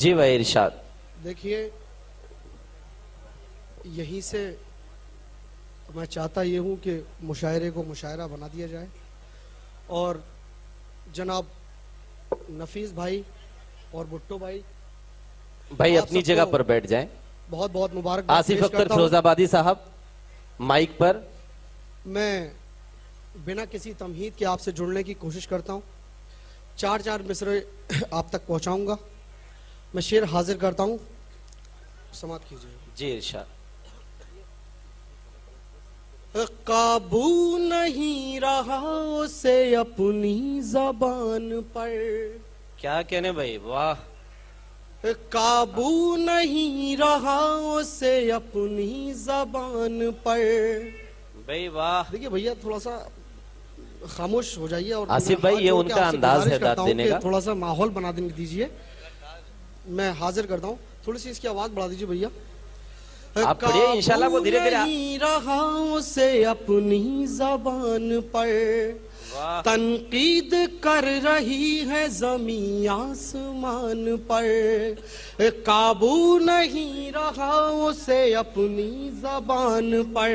جی بھائی ارشاد. دیکھیے یہیں سے میں چاہتا یہ ہوں کہ مشاعرے کو مشاعرہ بنا دیا جائے اور جناب نفیس بھائی اور بھٹو بھائی بھائی آپ اپنی سب جگہ کو پر بیٹھ جائیں. بہت بہت مبارک آصف اختر فیروز آبادی صاحب مائک پر. میں بنا کسی تمہید کے آپ سے جڑنے کی کوشش کرتا ہوں. چار مصرے آپ تک پہنچاؤں گا. میں شعر حاضر کرتا ہوں, سماعت کیجیے. جی ارشاد. قابو نہیں رہا اسے اپنی زبان پر. کیا کہنے بھائی, واہ. قابو نہیں رہا اسے اپنی زبان پر. بھائی واہ. دیکھیے بھیا تھوڑا سا خاموش ہو جائیے اور آصف بھائی یہ ان کا انداز ہے داد دینے کا. تھوڑا سا ماحول بنا دیجیے. میں حاضر کرتا ہوں, تھوڑی سی اس کی آواز بڑھا دیجیے بھیا. آپ پڑھیے انشاءاللہ وہ دھیرے دھیرے. نہیں رہا اسے اپنی زبان پر. تنقید کر رہی ہے زمین آسمان پر. قابو نہیں رہا اسے اپنی زبان پر.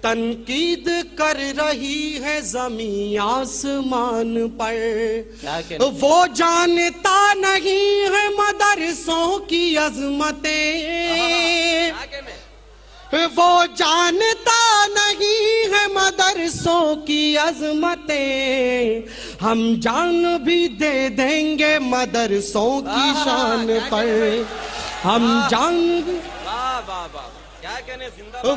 تنقید کر رہی ہے زمین آسمان پر. وہ جانتا نہیں ہے مدرسوں کی عظمتیں. وہ جانتا نہیں ہے مدرسوں کی عظمتیں. ہم جان بھی دے دیں گے مدرسوں کی شان پر. ہم جان بھی.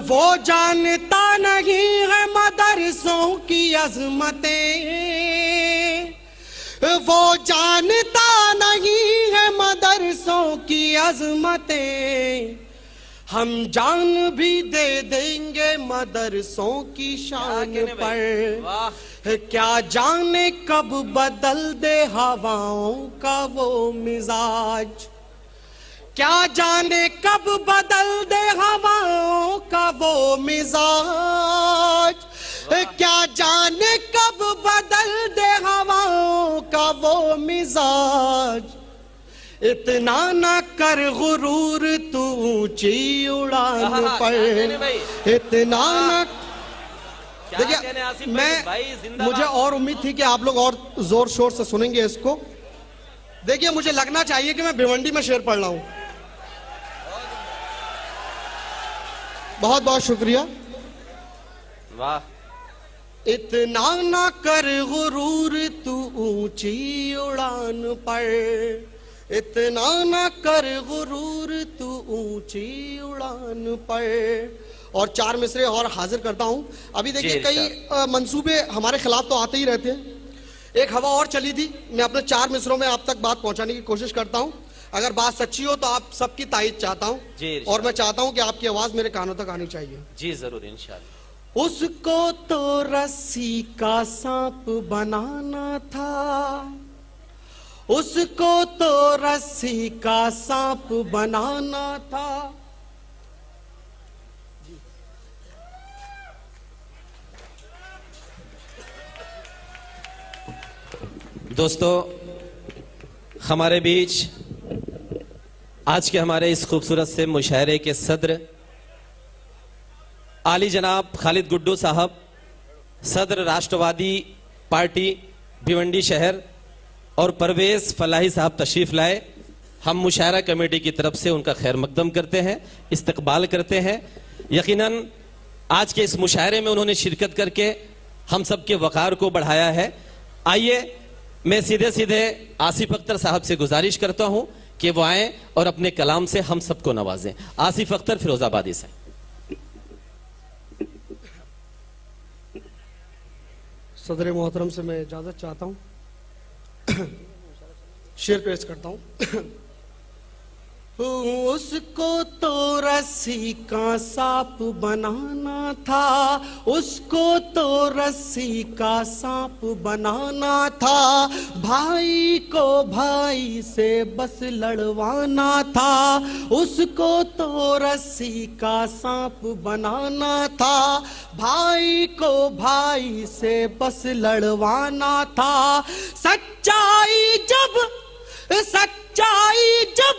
وہ جانتا نہیں ہے مدرسوں کی عظمتیں. وہ جانتا نہیں ہے مدرسوں کی عظمتیں. ہم جان بھی دے دیں گے مدرسوں کی شان پر. کیا جانے کب بدل دے ہواؤں کا وہ مزاج. کیا جانے کب بدل دے ہواؤں کا وہ مزاج. کیا جانے کب بدل دے ہواؤں کا وہ مزاج. اتنا نہ کر غرور تو اونچی اڑان پر. اتنا نہ. دیکھیں مجھے اور امید تھی کہ آپ لوگ اور زور شور سے سنیں گے اس کو. دیکھیں مجھے لگنا چاہیے کہ میں بھیونڈی میں شعر پڑھ رہا ہوں. بہت بہت شکریہ. واہ. اتنا نہ کر غرور تو اونچی اڑان پر. اتنا نہ کر غرور تو اونچی اڑان پر. اور 4 مصرے اور حاضر کرتا ہوں. ابھی دیکھیں کئی منصوبے ہمارے خلاف تو آتے ہی رہتے ہیں. ایک ہوا اور چلی تھی, میں اپنے 4 مصروں میں آپ تک بات پہنچانے کی کوشش کرتا ہوں. اگر بات سچی ہو تو آپ سب کی تائید چاہتا ہوں. اور میں چاہتا ہوں کہ آپ کی آواز میرے کانوں تک آنی چاہیے. جی ضرور انشاءاللہ. اس کو تو رسی کا سانپ بنانا تھا. اس کو تو رسی کا سانپ بنانا تھا. دوستو ہمارے بیچ آج کے ہمارے اس خوبصورت سے مشاعرے کے صدر عالی جناب خالد گڈو صاحب, صدر راشٹروادی پارٹی بھیونڈی شہر, اور پرویز فلاحی صاحب تشریف لائے. ہم مشاعرہ کمیٹی کی طرف سے ان کا خیر مقدم کرتے ہیں, استقبال کرتے ہیں. یقیناً آج کے اس مشاعرے میں انہوں نے شرکت کر کے ہم سب کے وقار کو بڑھایا ہے. آئیے میں سیدھے آصف اختر صاحب سے گزارش کرتا ہوں کہ وہ آئیں اور اپنے کلام سے ہم سب کو نوازیں. آصف اختر فیروز آبادی سے. صدر محترم سے میں اجازت چاہتا ہوں, شعر پیش کرتا ہوں. اس کو تو رسی کا سانپ بنانا تھا. اس کو تو رسی کا سانپ بنانا تھا. بھائی کو بھائی سے بس لڑوانا تھا. اس کو تو رسی کا سانپ بنانا تھا. بھائی کو بھائی سے بس لڑوانا تھا. سچائی جب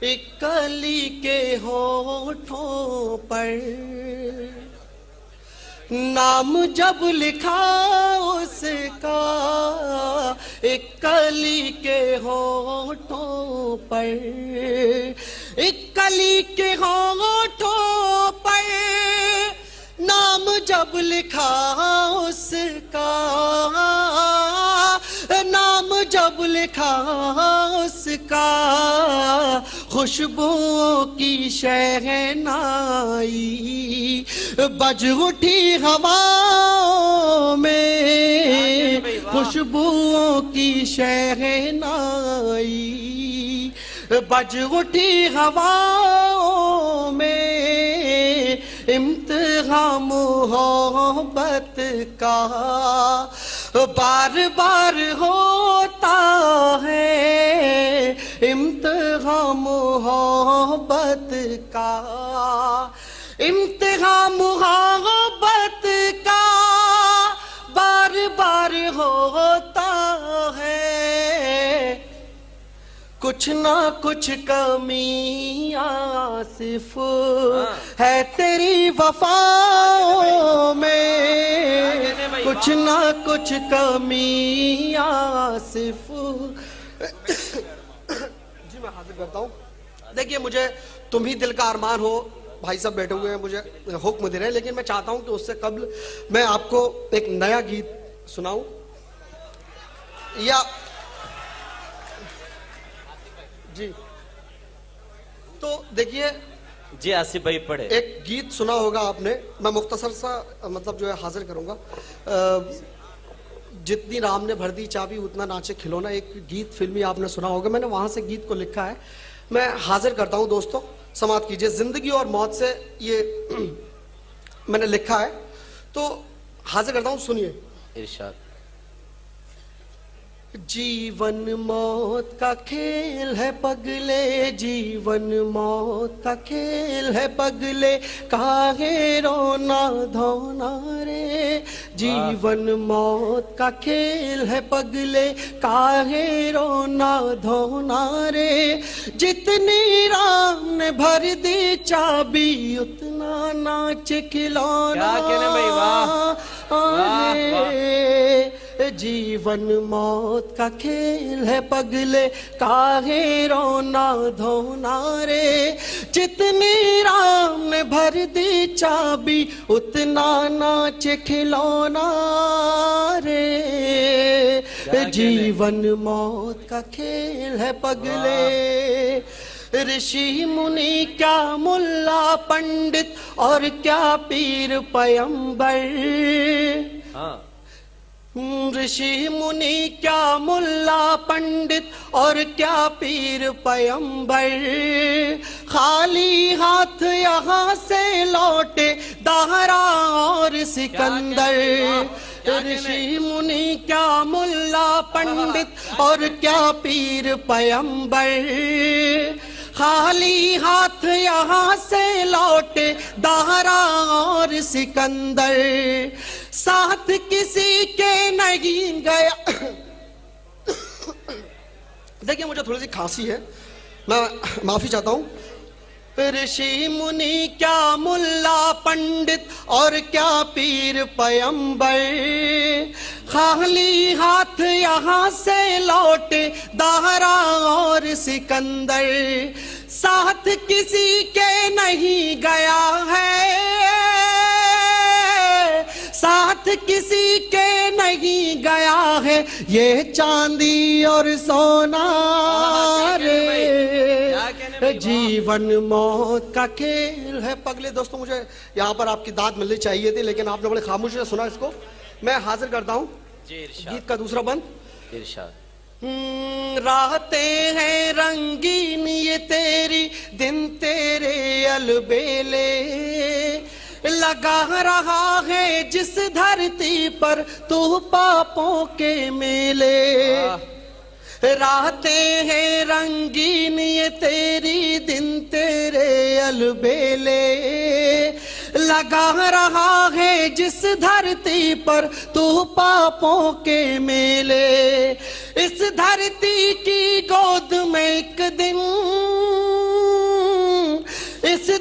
ایک کلی کے ہونٹوں پر نام جب لکھا اس کا، ایک کلی کے ہونٹوں پر، ایک کلی کے ہونٹوں پر نام جب لکھا اس کا، نام جب لکھا اس کا، خوشبوؤں کی شہنائی بج اٹھی ہواؤں میں، خوشبوؤں کی شہنائی بج اٹھی ہواؤں میں، امتحان محبت کا بار بار ہوتا ہے، امتحان محبت کا، امتحان محبت کا بار بار ہوتا ہے، کچھ نہ کچھ کمی آصف ہے تیری وفاؤں میں، کچھ نہ کچھ کمی آصف۔ جی میں حاضر کرتا ہوں۔ دیکھیے مجھے تم ہی دل کا ارمان ہو، بھائی صاحب بیٹھے ہوئے ہیں مجھے حکم دے رہے ہیں، لیکن میں چاہتا ہوں کہ اس سے قبل میں آپ کو ایک نیا گیت سناؤں، یا جی تو دیکھیے جی آصف بھائی پڑھے۔ ایک گیت سنا ہوگا آپ نے، میں مختصر سا مطلب جو ہے حاضر کروں گا۔ جتنی رام نے بھر دی چابی اتنا ناچے کھلونا، ایک گیت فلمی آپ نے سنا ہوگا، میں نے وہاں سے گیت کو لکھا ہے، میں حاضر کرتا ہوں دوستوں، سماعت کیجئے۔ زندگی اور موت سے یہ میں نے لکھا ہے تو حاضر کرتا ہوں، سنیے۔ ارشاد۔ جیون موت کا کھیل ہے پگلے، جیون موت کا کھیل ہے پگلے، کاہے رونا دھونا رے، جیون موت کا کھیل ہے پگلے، کاہے رونا دھونا رے، جتنی رام نے بھر دی چابی اتنا ناچ کھلونا رے، جیون موت کا کھیل ہے پگلے، کاہے رونا دھونا رے، جتنی رام نے بھر دی چابی اتنا ناچ کھلونا رے، جیون موت کا کھیل ہے پگلے، رشی منی کیا ملا پنڈت اور کیا پیر پیمبر، رشی منی کیا ملا پنڈت اور کیا پیر پیمبر، خالی ہاتھ یہاں سے لوٹے دہرا اور سکندر، رشی منی کیا ملا پنڈت اور کیا پیر پیمبر، خالی ہاتھ یہاں سے لوٹے دہرا اور سکندر، ساتھ کسی کے نہیں گیا۔ دیکھیں مجھے تھوڑی سی کھانسی ہے، میں معافی چاہتا ہوں۔ رشی منی کیا ملا پنڈت اور کیا پیر پیمبر، خالی ہاتھ یہاں سے لوٹے دہرا اور سکندر، ساتھ کسی کے نہیں گیا ہے، ساتھ کسی کے نہیں گیا ہے یہ چاندی اور سونا رے، جیون موت کا کھیل ہے پگلے۔ دوستوں مجھے یہاں پر آپ کی داد ملنی چاہیے تھی، لیکن آپ نے بڑے خاموشی سے سنا اس کو، میں حاضر کرتا ہوں گیت کا دوسرا بند۔ ارشاد۔ راتیں ہیں رنگین یہ تیری، دن تیرے البیلے، لگا رہا ہے جس دھرتی پر تو پاپوں کے میلے، راتیں ہیں رنگین یہ تیری، دن تیرے البیلے، لگا رہا ہے جس دھرتی پر تو پاپوں کے میلے، اس دھرتی کی گود میں ایک دن